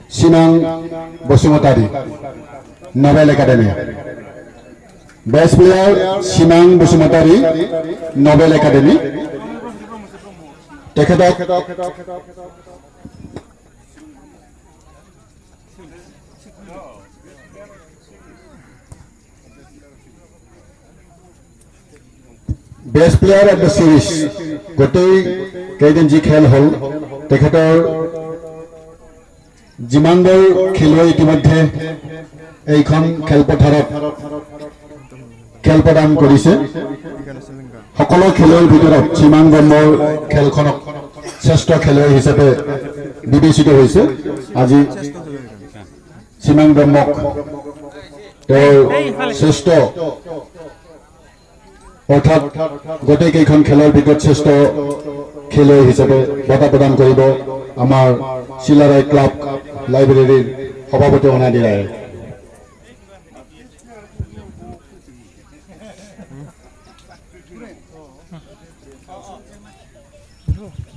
Sinang Bosumotari, Nobel Academy. Best player Sinang Bosumotari, Nobel Academy. Teketok Best player of the series. Gotei Kaidenji Khel Hol. Teketor Jimangal Khiloi ইতিমধ্যে এইখন খেলপথাৰত খেলপদান কৰিছে সকলো খেলুৱৈৰ ভিতৰত চিমাং ব্ৰহ্মৰ খেলখনক শ্ৰেষ্ঠ খেলুৱৈ হিচাপে বিবেচিত হৈছে আজি চিমাং ব্ৰহ্মক তেওঁৰ শ্ৰেষ্ঠ অৰ্থাৎ গোটেইকেইখন খেলৰ ভিতৰত শ্ৰেষ্ঠ খেলুৱৈ হিচাপে বঁটা প্ৰদান কৰিব আমাৰ চিলাৰায় ক্লাব লাইব্ৰেৰীৰ সভাপতি অনাদি ৰায়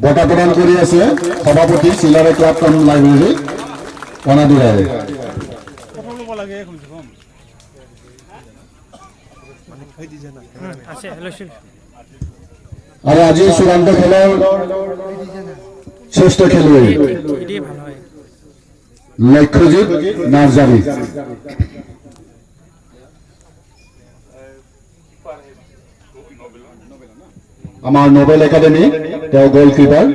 বঁটা প্ৰদান কৰি আছে সভাপতি চিলাৰায় ক্লাব কাম লাইব্ৰেৰী অনাদি ৰায় আৰু আজি চূড়ান্ত খেলৰ শ্ৰেষ্ঠ খেলুৱৈ লক্ষ্যজিৎ নাৰ্জাৰী আমাৰ নোবেল একাডেমী তেওঁ গোলকিপাৰ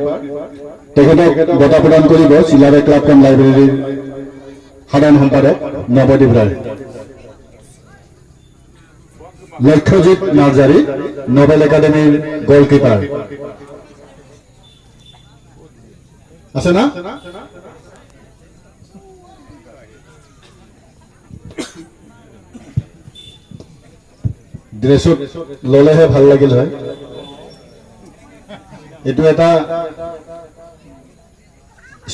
তেখেতক বঁটা প্ৰদান কৰিব চিলাৰায় ক্লাব কাম লাইব্ৰেৰীৰ সাধাৰণ সম্পাদক নৱদ্বীপ ৰায় লক্ষ্যজিৎ নাৰ্জাৰী নোবেল একাডেমীৰ গোলকিপাৰ আছে না ড্ৰেছত ললেহে ভাল লাগিল হয় এটো এটা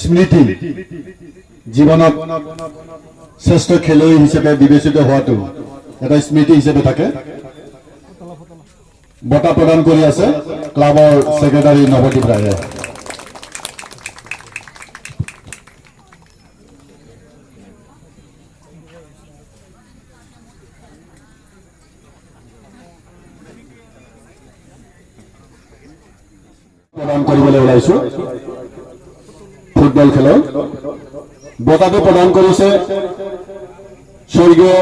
স্মৃতি জীৱনত শ্ৰেষ্ঠ খেলুৱৈ হিচাপে বিবেচিত হোৱাটো এটা স্মৃতি হিচাপে থাকে বঁটা প্ৰদান কৰি আছে ক্লাবৰ সেক্ৰেটাৰী নৱদ্বীপ ৰায়ে প্ৰদান কৰিবলৈ ওলাইছো ফুটবল খেলৰ বঁটাটো প্ৰদান কৰিছে স্বৰ্গীয়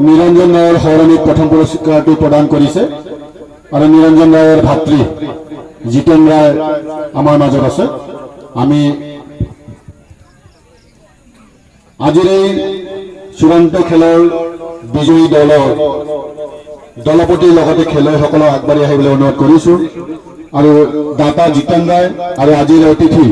নিৰঞ্জন ৰায়ৰ সৌৰণীত প্ৰথম পুৰস্কাৰটো প্ৰদান কৰিছে আৰু নিৰঞ্জন ৰায়ৰ ভাতৃ জিতেন ৰায় আমাৰ মাজত আছে আমি আজিৰ এই চূড়ান্ত খেলৰ বিজয়ী দলপতিৰ লগতে খেলুৱৈসকলক আগবাঢ়ি আহিবলৈ অনুৰোধ কৰিছো আৰু দাতা জিতেন ৰায় আৰু আজিৰ অতিথি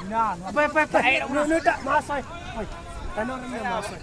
Nah, apa? Ini tak masai. Tanah ni masai.